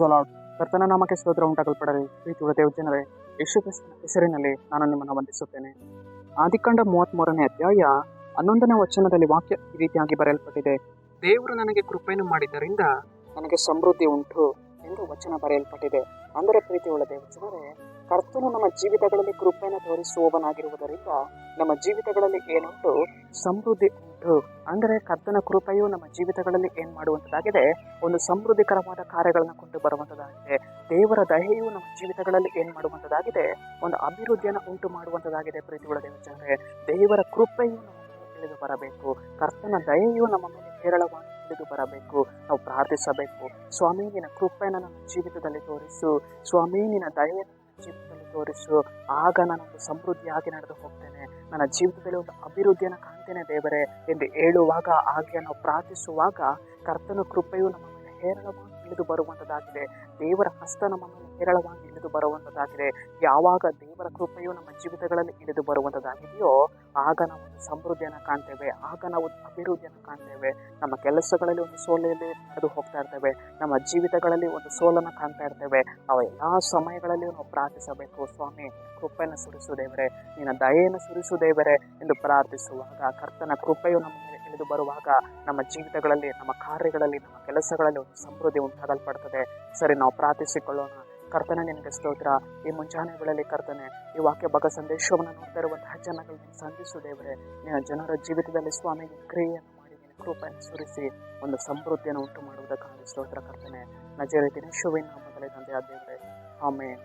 Price lord. ಕರ್ತನ ನಾಮಕ್ಕೆ ಸ್ತೋತ್ರ ಉಂಟಾಗಲ್ಪಡಲಿ. ಪ್ರೀತಿಯುಳ್ಳ ದೇವಜನರೇ, ಯೇಸು ಕ್ರಿಸ್ತನ ಹೆಸರಿನಲ್ಲಿ ನಾನು ನಿಮ್ಮನ್ನು ವಂದಿಸುತ್ತೇನೆ. ಆದಿಕಾಂಡ 33ನೇ ಅಧ್ಯಾಯ 11ನೇ ವಚನದಲ್ಲಿ ವಾಕ್ಯ ಈ ರೀತಿಯಾಗಿ ಬರೆಯಲ್ಪಟ್ಟಿದೆ. ದೇವರು ನನಗೆ ಕೃಪೆಯನ್ನು ಮಾಡಿದ್ದರಿಂದ ನನಗೆ ಸಮೃದ್ಧಿ ಉಂಟು ಎಂದು ವಚನ ಬರೆಯಲ್ಪಟ್ಟಿದೆ. ಅಂದರೆ ಪ್ರೀತಿಯುಳ್ಳ ದೇವಜನರೇ, ಕರ್ತನು ನಮ್ಮ ಜೀವಿತಗಳಲ್ಲಿ ಕೃಪೆಯನ್ನು ತೋರಿಸುವವನಾಗಿರುವುದರಿಂದ ನಮ್ಮ ಜೀವಿತಗಳಲ್ಲಿ ಏನುಂಟು? ಸಮೃದ್ಧಿ ಉಂಟು. ಅಂದರೆ ಕರ್ತನ ಕೃಪೆಯು ನಮ್ಮ ಜೀವಿತಗಳಲ್ಲಿ ಏನ್ ಮಾಡುವಂಥದ್ದಾಗಿದೆ? ಒಂದು ಸಮೃದ್ಧಿಕರವಾದ ಕಾರ್ಯಗಳನ್ನು ಕೊಂಡು ಬರುವಂಥದ್ದಾಗಿದೆ. ದೇವರ ದಯೆಯು ನಮ್ಮ ಜೀವಿತಗಳಲ್ಲಿ ಏನ್ ಮಾಡುವಂಥದ್ದಾಗಿದೆ? ಒಂದು ಅಭಿವೃದ್ಧಿಯನ್ನು ಉಂಟು ಮಾಡುವಂಥದ್ದಾಗಿದೆ. ಪ್ರೀತಿಯುಳ್ಳ ದೇವಜನರೇ, ದೇವರ ಕೃಪೆಯು ನಮ್ಮ ಮೇಲೆ ಇಳಿದು ಬರಬೇಕು. ಕರ್ತನ ದಯೆಯು ನಮ್ಮ ಮೇಲೆ ಹೇರಳವಾಗಿ ಇಳಿದು ಬರಬೇಕು. ನಾವು ಪ್ರಾರ್ಥಿಸಬೇಕು. ಸ್ವಾಮಿ, ನಿನ್ನ ಕೃಪೆಯನ್ನು ನನ್ನ ಜೀವಿತದಲ್ಲಿ ತೋರಿಸು. ಸ್ವಾಮಿ, ನಿನ್ನ ದಯೆಯನ್ನು ನನ್ನ ಜೀವಿತದಲ್ಲಿ ತೋರಿಸು. ಆಗ ನಾನೊಂದು ಸಮೃದ್ಧಿಯಾಗಿ ನಡೆದು ಹೋಗ್ತೇನೆ. ನನ್ನ ಜೀವಿತದಲ್ಲಿ ಒಂದು ಅಭಿವೃದ್ಧಿಯನ್ನು ಕಾಣ್ತೇನೆ ದೇವರೇ ಎಂದು ಹೇಳುವಾಗ, ಹಾಗೆ ನಾವು ಪ್ರಾರ್ಥಿಸುವಾಗ ಕರ್ತನ ಕೃಪೆಯು ನಮ್ಮ ಮೇಲೆ ಹೇರಳವಾಗಿ ಇಳಿದು ಬರುವಂಥದ್ದಾಗಿದೆ. ದೇವರ ಹಸ್ತ ನಮ್ಮ ಮೇಲೆ ಹೇರಳವಾಗಿ ಇಳಿದು ಬರುವಂಥದ್ದಾಗಿದೆ. ಯಾವಾಗ ದೇವರ ಕೃಪೆಯು ನಮ್ಮ ಜೀವಿತಗಳಲ್ಲಿ ಇಳಿದು ಬರುವಂಥದ್ದಾಗಿದೆಯೋ ಆಗ ನಾವು ಒಂದು ಸಮೃದ್ಧಿಯನ್ನು ಕಾಣ್ತೇವೆ. ಆಗ ನಾವು ಒಂದು ಅಭಿವೃದ್ಧಿಯನ್ನು ಕಾಣ್ತೇವೆ. ನಮ್ಮ ಕೆಲಸಗಳಲ್ಲಿ ಒಂದು ಸೋಲಲ್ಲಿ ನಡೆದು ಹೋಗ್ತಾ ಇರ್ತೇವೆ. ನಮ್ಮ ಜೀವಿತಗಳಲ್ಲಿ ಒಂದು ಸೋಲನ್ನು ಕಾಣ್ತಾ ಇರ್ತೇವೆ. ಅವ ಎಲ್ಲ ಸಮಯಗಳಲ್ಲಿ ನಾವು ಪ್ರಾರ್ಥಿಸಬೇಕು. ಸ್ವಾಮಿ, ಕೃಪೆಯನ್ನು ಸುರಿಸು ದೇವರೇ, ನಿನ್ನ ದಯೆಯನ್ನು ಸುರಿಸು ದೇವರೇ ಎಂದು ಪ್ರಾರ್ಥಿಸುವಾಗ ಕರ್ತನ ಕೃಪೆಯು ನಮ್ಮ ಮೇಲೆ ಇಳಿದು ಬರುವಾಗ ನಮ್ಮ ಜೀವಿತಗಳಲ್ಲಿ, ನಮ್ಮ ಕಾರ್ಯಗಳಲ್ಲಿ, ನಮ್ಮ ಕೆಲಸಗಳಲ್ಲಿ ಒಂದು ಸಮೃದ್ಧಿ ಉಂಟಾಗಲ್ಪಡ್ತದೆ. ಸರಿ, ನಾವು ಪ್ರಾರ್ಥಿಸಿಕೊಳ್ಳೋಣ. ಕರ್ತನೆ, ನಿನಗೆ ಸ್ತೋತ್ರ. ಈ ಮುಂಜಾನೆ ವೇಳೆಯಲ್ಲಿ ಕರ್ತನೆ, ಈ ವಾಕ್ಯ ಭಾಗ ಸಂದೇಶವನ್ನು ನೋಡ್ತಾ ಇರುವಂತಹ ಜನಗಳನ್ನು ಸಂಧಿಸು ದೇವರೇ. ನಿನ್ನ ಜನರ ಜೀವಿತದಲ್ಲಿ ಸ್ವಾಮಿ ಕ್ರಿಯೆಯನ್ನು ಮಾಡಿ ನಿನ್ನ ಕೃಪೆಯನ್ನು ಸುರಿಸಿ ಒಂದು ಸಮೃದ್ಧಿಯನ್ನು ಉಂಟು ಮಾಡುವುದಕ್ಕಾಗಿ ಸ್ತೋತ್ರ ಕರ್ತನೆ. ನಜರೇತಿನ ಯೇಸುವಿನ ನಾಮದಲ್ಲಿ ತಂದೆಯಾದ ದೇವರೇ, ಆಮೆನ್.